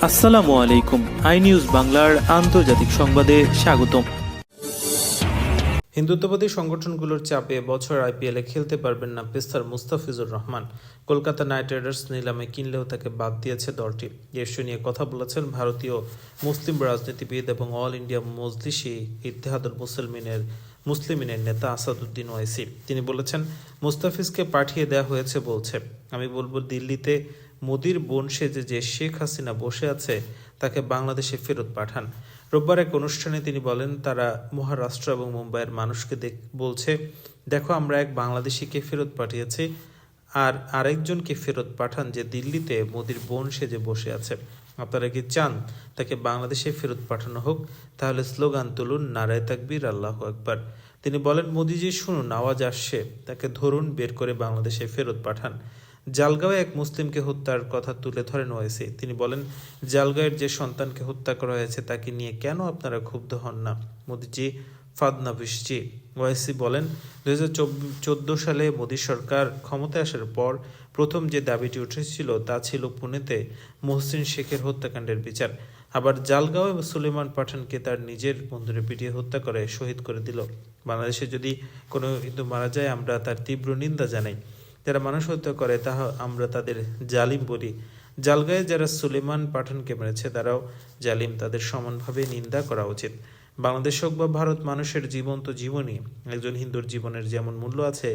আসসালামু আলাইকুম। I news বাংলার আন্তর্জাতিক সংবাদে স্বাগতম। হিন্দুত্ববাদী সংগঠনগুলোর চাপে বছর আইপিএলে খেলতে পারবেন না pacer Mustafizur Rahman. Kolkata night Riders নিলামে কিনলেও তাকে বাদ দিয়েছে দলটি। ইস্যু নিয়ে কথা বলেছেন ভারতীয় মুসলিম রাজনীতিবিদ এবং অল ইন্ডিয়া মজলিসি ইত্তেহাদুল মুসলিমিনের নেতা আসাদুদ্দিন ওয়াইসি। তিনি বলেছেন, মুস্তাফিজকে পাঠিয়ে দেওয়া হয়েছে বলছে। আমি বলবো, দিল্লিতে মোদির বোন সেজে যে শেখ হাসিনা বসে আছে তাকে বাংলাদেশে ফেরত পাঠান। রোববার এক অনুষ্ঠানে তিনি বলেন, তারা মহারাষ্ট্র এবং মুম্বাইয়ের মানুষকে বলছে, দেখো আমরা এক বাংলাদেশিকে ফেরত পাঠিয়েছি, আর আরেকজনকে ফেরত পাঠান যে দিল্লিতে মোদির বোন সেজে বসে আছে। আপনারা কি চান তাকে বাংলাদেশে ফেরত পাঠানো হোক? তাহলে স্লোগান তুলুন, নারায়ে তাকবীর, আল্লাহু আকবার। তিনি বলেন, মোদিজি শুনুন, আওয়াজ আসছে, তাকে ধরুন, বের করে বাংলাদেশে ফেরত পাঠান। জালগাঁওয়ে এক মুসলিমকে হত্যার কথা তুলে ধরেন ওয়াইসি। তিনি বলেন, জালগাঁওয়ের যে সন্তানকে হত্যা করা হয়েছে তাকে নিয়ে কেন আপনারা ক্ষুব্ধ হন না? মোদিজি ফাদনাভিসজি। ওয়াইসি বলেন, 2014 সালে মোদী সরকার ক্ষমতায় আসার পর প্রথম যে দাবিটি উঠেছিল তা ছিল পুনেতে মহসিন শেখের হত্যাকাণ্ডের বিচার। আবার জালগাঁও এবং সুলেমান পাঠানকে তার নিজের বন্ধুরে পিটিয়ে হত্যা করে শহীদ করে দিল। বাংলাদেশে যদি কোনো হিন্দু মারা যায় আমরা তার তীব্র নিন্দা জানাই। যারা মানুষ হত্যা করে তাহা আমরা তাদের জালিম বলি। জালগাঁয়ে যারা সুলেমান পাঠানকে মেরেছে তারাও জালিম, তাদের সমানভাবে নিন্দা করা উচিত। বাংলাদেশ হোক বা ভারত, মানুষের জীবন্ত জীবনই একজন হিন্দুর জীবনের যেমন মূল্য আছে,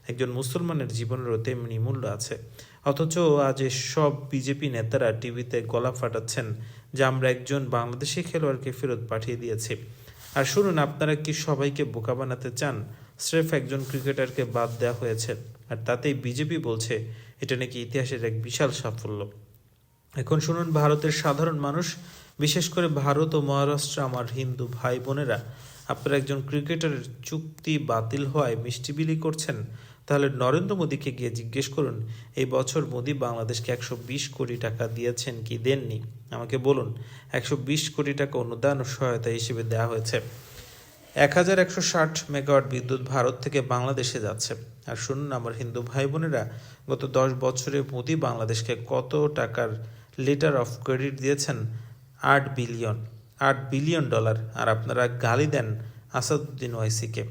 একজন মুসলমানের জীবনেরও তেমনি মূল্য আছে। অথচ আজ সব বিজেপি নেতারা টিভিতে গলা ফাটাচ্ছেন যে আমরা একজন বাংলাদেশি খেলোয়াড়কে ফেরত পাঠিয়ে দিয়েছি। আর শুনুন, আপনারা কি সবাইকে বোকা বানাতে চান? স্রেফ একজন ক্রিকেটারকে বাদ দেওয়া হয়েছে, আর তাতেই বিজেপি বলছে এটা নাকি ইতিহাসের এক বিশাল সাফল্য। এখন শুনুন, ভারতের সাধারণ মানুষ, বিশেষ করে ভারত ও মহারাষ্ট্র আমার হিন্দু ভাই বোনেরা, আপনারা একজন ক্রিকেটারের চুক্তি বাতিল হওয়ায় মিষ্টি বিলি করছেন। তাহলে নরেন্দ্র মোদীকে গিয়ে জিজ্ঞেস করুন, এই বছর মোদী বাংলাদেশকে 120 কোটি টাকা দিয়েছেন কি দেননি? আমাকে বলুন, 120 কোটি টাকা অনুদান ও সহায়তা হিসেবে দেওয়া হয়েছে। 1160 মেগাওয়াট বিদ্যুৎ ভারত থেকে বাংলাদেশে যাচ্ছে। আর শুনুন আমার হিন্দু ভাই বোনেরা, গত 10 বছরে মোদী বাংলাদেশকে কত টাকার লেটার অফ ক্রেডিট দিয়েছেন? 8 বিলিয়ন ডলার। আর আপনারা গালি দেন আসাদুদ্দিন ওয়াইসিকে।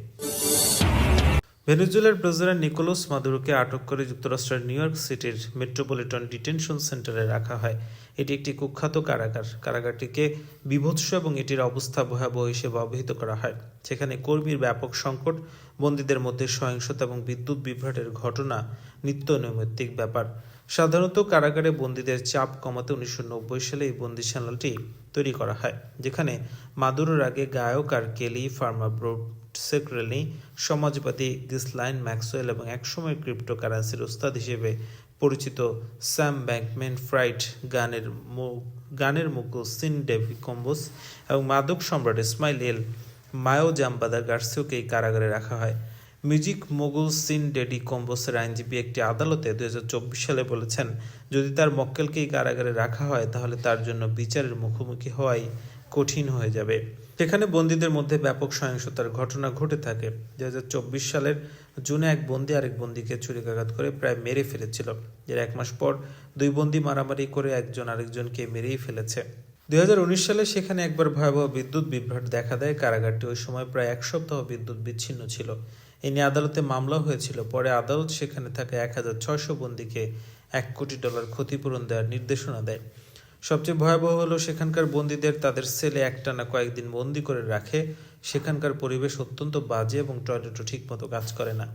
ভেনেজুয়েলার প্রেসিডেন্ট নিকোলাস মাদুরোকে আটক করে যুক্তরাষ্ট্রের নিউ ইয়র্ক সিটির মেট্রোপলিটন ডিটেনশন সেন্টারে রাখা হয়। এটি একটি কুখ্যাত কারাগার। কারাগারটিকে বিভৎস এবং এটির অবস্থা ভয়াবহ হিসেবে অভিহিত করা হয়। সেখানে কর্মীর ব্যাপক সংকট, বন্দীদের মধ্যে সহিংসতা এবং বিদ্যুৎ বিভ্রাটের ঘটনা নিত্য নৈমিত্তিক ব্যাপার। সাধারণত কারাগারে বন্দীদের চাপ কমাতে 1990 সালে এই বন্দিশালাটি তৈরি করা হয়, যেখানে মাদুরোর আগে গায়ক আর কেলি ফার্মাব্রো সেক্রেলি, সমাজবাদী গিসলাইন ম্যাক্সওয়েল এবং একসময় ক্রিপ্টোকারেন্সির ওস্তাদ হিসেবে পরিচিত স্যাম ব্যাঙ্কম্যান ফ্রাইড, গানের মুকুল সিন ডেভি কম্বোস এবং মাদক সম্রাট ইসমাইল এল মায়ো জাম্বাদা গার্সিওকে এই কারাগারে রাখা হয়। মিউজিক মোগুল সিন ডেডি কম্বোসের আইনজীবী একটি আদালতে 2024 সালে বলেছেন, যদি তার মক্কেলকে এই কারাগারে রাখা হয় তাহলে তার জন্য বিচারের মুখোমুখি হওয়াই কঠিন হয়ে যাবে। সেখানে বন্দীদের মধ্যে ব্যাপক সহিংসতার ঘটনা ঘটে থাকে। 2024 সালের জুনে এক বন্দী আরেক বন্দীকে ছুরিকাঘাত করে প্রায় মেরে ফেলেছিল। এর 1 মাস পর 2 বন্দী মারামারি করে একজন আরেকজনকে মেরেই ফেলেছে। 2019 সালে সেখানে একবার ভয়াবহ বিদ্যুৎ বিভ্রাট দেখা দেয়। কারাগারটি ওই সময় প্রায় 1 সপ্তাহ বিদ্যুৎ বিচ্ছিন্ন ছিল। এ নিয়ে আদালতে মামলা হয়েছিল। পরে আদালত সেখানে থাকা 1600 বন্দীকে $1 কোটি ক্ষতিপূরণ দেওয়ার নির্দেশনা দেয়। সবচেয়ে ভয়াবহ হলো, সেখানকার বন্দীদের তাদের সেলে একটানা কয়েকদিন বন্দি করে রাখে। সেখানকার পরিবেশ অত্যন্ত বাজে এবং টয়লেটও ঠিকমতো কাজ করে না।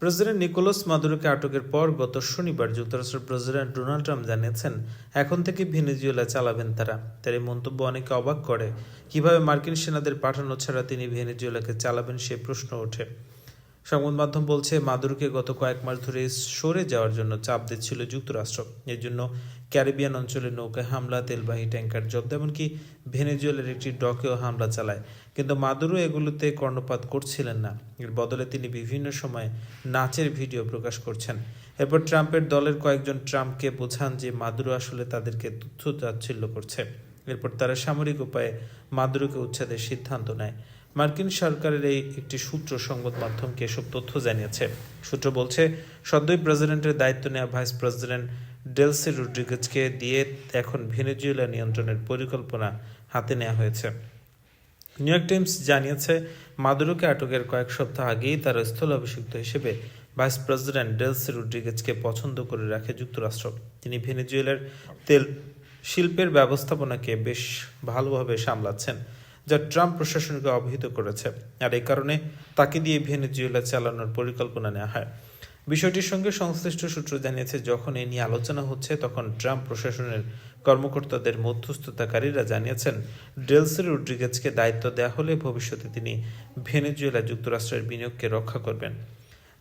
প্রেসিডেন্ট নিকোলাস মাদুরোকে আটকের পর গত শনিবার যুক্তরাষ্ট্রের প্রেসিডেন্ট ডোনাল্ড ট্রাম্প জানিয়েছেন, এখন থেকে ভেনেজুয়েলা চালাবেন তারা। তার এই মন্তব্য অনেকে অবাক করে। কিভাবে মার্কিন সেনাদের পাঠানো ছাড়া তিনি ভেনেজুয়েলাকে চালাবেন সে প্রশ্ন ওঠে। সংবাদ মাধ্যম বলছে, মাদুরোকে গত কয়েক মাস ধরে সরে যাওয়ার জন্য চাপ দিচ্ছিল যুক্তরাষ্ট্র। এর জন্য ক্যারিবিয়ান অঞ্চলে নৌকায় হামলা, তেলবাহী ট্যাঙ্কার জব্দ, এমনকি ভেনেজুয়েলার একটি ডকেও হামলা চালায়। কিন্তু মাদুরো এগুলোতে কর্ণপাত করছিলেন না। এর বদলে তিনি বিভিন্ন সময় নাচের ভিডিও প্রকাশ করছেন। এরপর ট্রাম্পের দলের কয়েকজন ট্রাম্পকে বোঝান যে মাদুরো আসলে তাদেরকে তুচ্ছ তাচ্ছিল্য করছে। এরপর তারা সামরিক উপায়ে মাদুরোকে উচ্ছেদের সিদ্ধান্ত নেয়। মার্কিন সরকারের এই একটি সূত্র সংবাদ মাধ্যমকে এসব তথ্য জানিয়েছে। সূত্র বলছে, সদ্যই প্রেসিডেন্টের দায়িত্ব নেওয়া ভাইস প্রেসিডেন্ট ডেলসি রড্রিগেজকে দিয়ে এখন ভেনেজুয়েলা নিয়ন্ত্রণের পরিকল্পনা হাতে নেওয়া হয়েছে। নিউ ইয়র্ক টাইমস জানিয়েছে, মাদুরোকে আটকের কয়েক সপ্তাহ আগেই তার স্থলাভিষিক্ত হিসেবে ভাইস প্রেসিডেন্ট ডেলসি রড্রিগেজকে পছন্দ করে রাখে যুক্তরাষ্ট্র। তিনি ভেনেজুয়েলার তেল শিল্পের ব্যবস্থাপনাকে বেশ ভালোভাবে সামলাচ্ছেন, যা ট্রাম্প প্রশাসনকে অবহিত করেছে, আর এই কারণে তাকে দিয়ে ভেনেজুয়েলা চালানোর পরিকল্পনা নেওয়া হয়। বিষয়টির সঙ্গে সংশ্লিষ্ট সূত্র জানিয়েছে, যখন এ নিয়ে আলোচনা হচ্ছে তখন ট্রাম্প প্রশাসনের কর্মকর্তাদের মধ্যস্থতাকারীরা জানিয়েছেন, ডেলসি রড্রিগেজকে দায়িত্ব দেওয়া হলে ভবিষ্যতে তিনি ভেনেজুয়েলা যুক্তরাষ্ট্রের বিনিয়োগকে রক্ষা করবেন।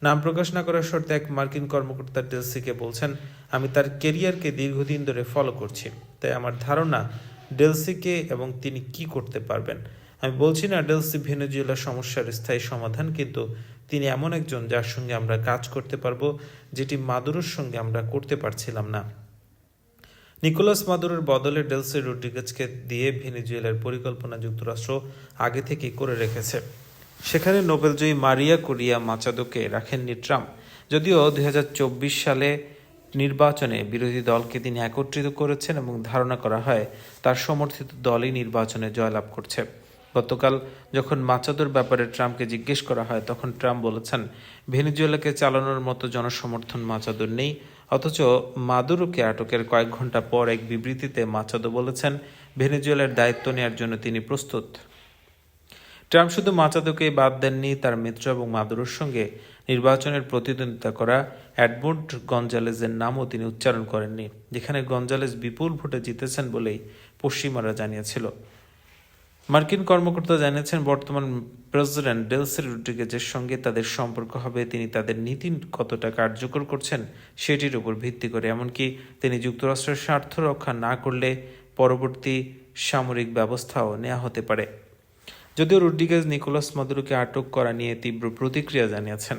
নাম প্রকাশ না করার শর্তে এক মার্কিন কর্মকর্তা ডেলসিকে বলছেন, আমি তার কেরিয়ারকে দীর্ঘদিন ধরে ফলো করছি, তাই আমার ধারণা ডেলসিকে এবং তিনি কি করতে পারবেন। আমি বলছি না ডেলসি ভেনেজুয়েলার সমস্যার স্থায়ী সমাধান, কিন্তু তিনি এমন একজন যার সঙ্গে আমরা কাজ করতে পারবো, যেটি মাদুরোর সঙ্গে আমরা করতে পারছিলাম না। নিকোলাস মাদুরোর বদলে ডেলসি রড্রিগেজকে দিয়ে ভেনেজুয়েলার পরিকল্পনা যুক্তরাষ্ট্র আগে থেকেই করে রেখেছে। সেখানে নোবেলজয়ী মারিয়া কুরিয়া মাচাদোকে রাখেননি ট্রাম্প। যদিও 2024 সালে নির্বাচনে বিরোধী দলকে তিনি একত্রিত করেছেন এবং ধারণা করা হয় তার সমর্থিত দলই নির্বাচনে জয়লাভ করছে। গতকাল যখন মাচাদোর ব্যাপারে ট্রাম্পকে জিজ্ঞেস করা হয়, তখন ট্রাম্প বলেছেন, ভেনেজুয়েলাকে চালানোর মতো জনসমর্থন মাচাদোর নেই। অথচ মাদুরোকে আটকের কয়েক ঘন্টা পর এক বিবৃতিতে মাচাদো বলেছেন, ভেনেজুয়েলার দায়িত্ব নেওয়ার জন্য তিনি প্রস্তুত। ট্রাম্প শুধু মাচাদোকেই বাদ দেননি, তার মিত্র এবং মাদুরোর সঙ্গে নির্বাচনের প্রতিদ্বন্দ্বিতা করা এডমুন্ড গঞ্জালেজের নামও তিনি উচ্চারণ করেননি, যেখানে গঞ্জালেজ বিপুল ভোটে জিতেছেন বলেই পশ্চিমারা জানিয়েছিল। মার্কিন কর্মকর্তা জানিয়েছেন, বর্তমান প্রেসিডেন্ট ডেলসি রড্রিগেজের সঙ্গে তাদের সম্পর্ক হবে তিনি তাদের নীতি কতটা কার্যকর করছেন সেটির উপর ভিত্তি করে, এমনকি তিনি যুক্তরাষ্ট্রের স্বার্থ রক্ষা না করলে পরবর্তী সামরিক ব্যবস্থাও নেওয়া হতে পারে। যদিও রড্রিগেজ নিকোলাস মাদুরোকে আটক করা নিয়ে তীব্র প্রতিক্রিয়া জানিয়েছেন।